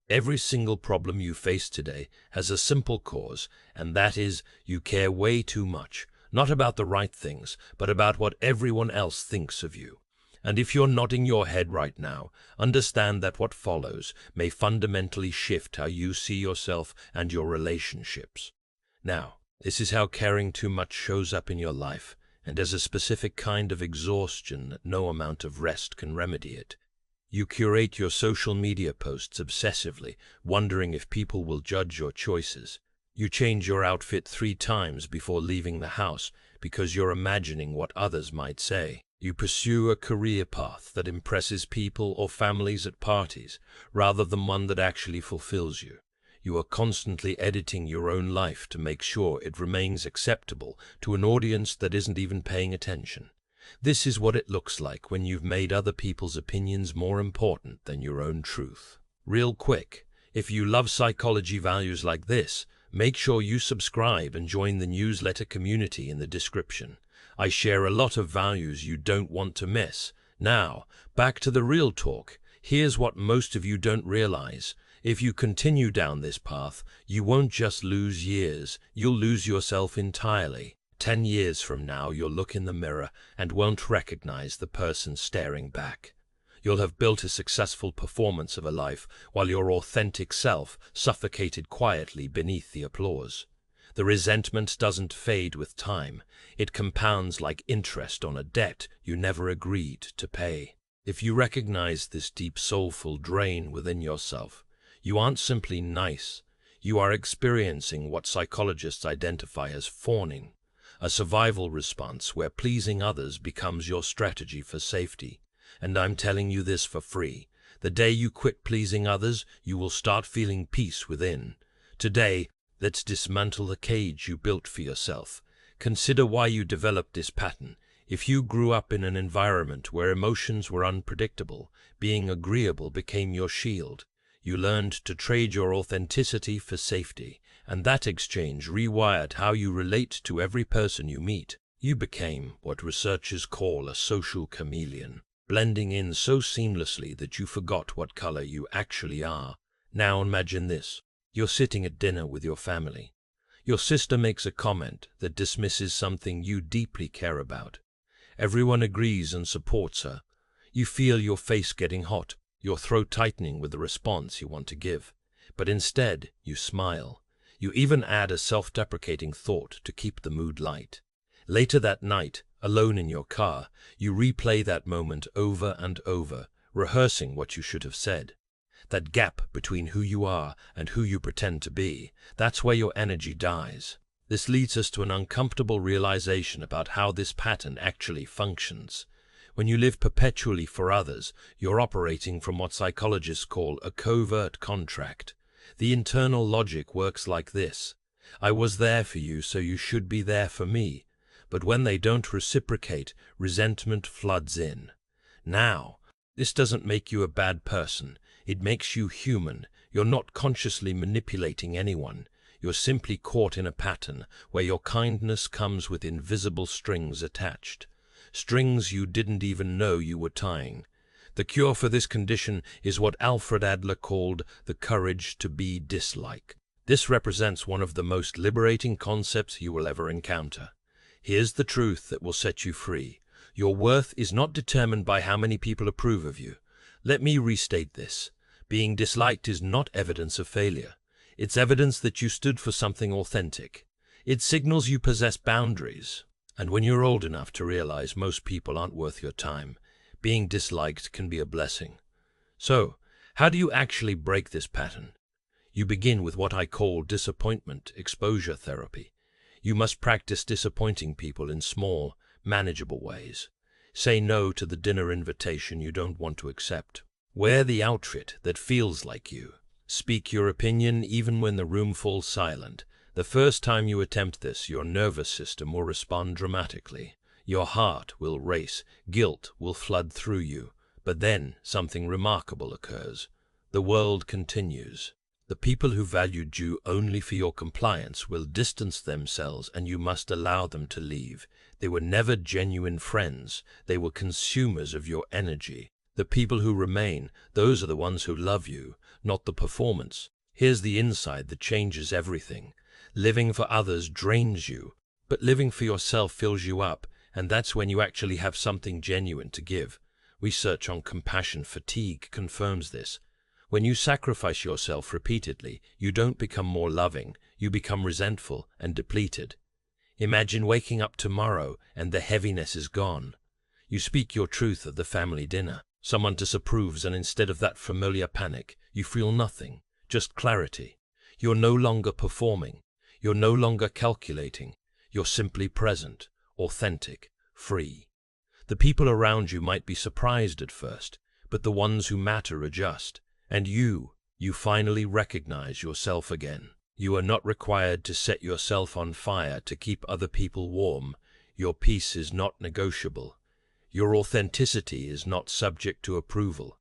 Every single problem you face today has a simple cause, and that is you care way too much, not about the right things, but about what everyone else thinks of you. And if you're nodding your head right now, understand that what follows may fundamentally shift how you see yourself and your relationships. Now, this is how caring too much shows up in your life, and as a specific kind of exhaustion that no amount of rest can remedy it. You curate your social media posts obsessively, wondering if people will judge your choices. You change your outfit 3 times before leaving the house because you're imagining what others might say. You pursue a career path that impresses people or families at parties, rather than one that actually fulfills you. You are constantly editing your own life to make sure it remains acceptable to an audience that isn't even paying attention. This is what it looks like when you've made other people's opinions more important than your own truth. Real quick, if you love psychology values like this, make sure you subscribe and join the newsletter community in the description. I share a lot of values you don't want to miss. Now, back to the real talk. Here's what most of you don't realize. If you continue down this path, you won't just lose years, you'll lose yourself entirely. 10 years from now, you'll look in the mirror and won't recognize the person staring back. You'll have built a successful performance of a life while your authentic self suffocated quietly beneath the applause. The resentment doesn't fade with time. It compounds like interest on a debt you never agreed to pay. If you recognize this deep soulful drain within yourself, you aren't simply nice. You are experiencing what psychologists identify as fawning, a survival response where pleasing others becomes your strategy for safety. And I'm telling you this for free. The day you quit pleasing others, you will start feeling peace within. Today, let's dismantle the cage you built for yourself. Consider why you developed this pattern. If you grew up in an environment where emotions were unpredictable, being agreeable became your shield. You learned to trade your authenticity for safety, and that exchange rewired how you relate to every person you meet. You became what researchers call a social chameleon, blending in so seamlessly that you forgot what color you actually are. Now imagine this. You're sitting at dinner with your family. Your sister makes a comment that dismisses something you deeply care about. Everyone agrees and supports her. You feel your face getting hot, your throat tightening with the response you want to give. But instead, you smile. You even add a self-deprecating thought to keep the mood light. Later that night, alone in your car, you replay that moment over and over, rehearsing what you should have said. That gap between who you are and who you pretend to be, that's where your energy dies. This leads us to an uncomfortable realization about how this pattern actually functions. When you live perpetually for others, you're operating from what psychologists call a covert contract. The internal logic works like this. I was there for you, so you should be there for me. But when they don't reciprocate, resentment floods in. Now, this doesn't make you a bad person. It makes you human. You're not consciously manipulating anyone. You're simply caught in a pattern where your kindness comes with invisible strings attached. Strings you didn't even know you were tying. The cure for this condition is what Alfred Adler called the courage to be disliked. This represents one of the most liberating concepts you will ever encounter. Here's the truth that will set you free. Your worth is not determined by how many people approve of you. Let me restate this. Being disliked is not evidence of failure. It's evidence that you stood for something authentic. It signals you possess boundaries. And when you're old enough to realize most people aren't worth your time, being disliked can be a blessing. So, how do you actually break this pattern? You begin with what I call disappointment exposure therapy. You must practice disappointing people in small, manageable ways. Say no to the dinner invitation you don't want to accept. Wear the outfit that feels like you. Speak your opinion even when the room falls silent. The first time you attempt this, your nervous system will respond dramatically. Your heart will race, guilt will flood through you. But then something remarkable occurs. The world continues. The people who valued you only for your compliance will distance themselves, and you must allow them to leave. They were never genuine friends. They were consumers of your energy. The people who remain, those are the ones who love you, not the performance. Here's the inside that changes everything. Living for others drains you, but living for yourself fills you up, and that's when you actually have something genuine to give. Research on compassion fatigue confirms this. When you sacrifice yourself repeatedly, you don't become more loving, you become resentful and depleted. Imagine waking up tomorrow and the heaviness is gone. You speak your truth at the family dinner. Someone disapproves, and instead of that familiar panic, you feel nothing, just clarity. You're no longer performing. You're no longer calculating. You're simply present, authentic, free. The people around you might be surprised at first, but the ones who matter adjust. And you finally recognize yourself again. You are not required to set yourself on fire to keep other people warm. Your peace is not negotiable. Your authenticity is not subject to approval.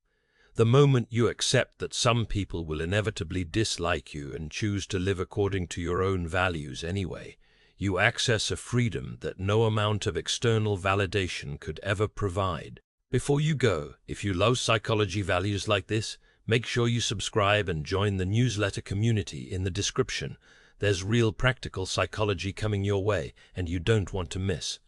The moment you accept that some people will inevitably dislike you and choose to live according to your own values anyway, you access a freedom that no amount of external validation could ever provide. Before you go, if you love psychology values like this, make sure you subscribe and join the newsletter community in the description. There's real practical psychology coming your way, and you don't want to miss.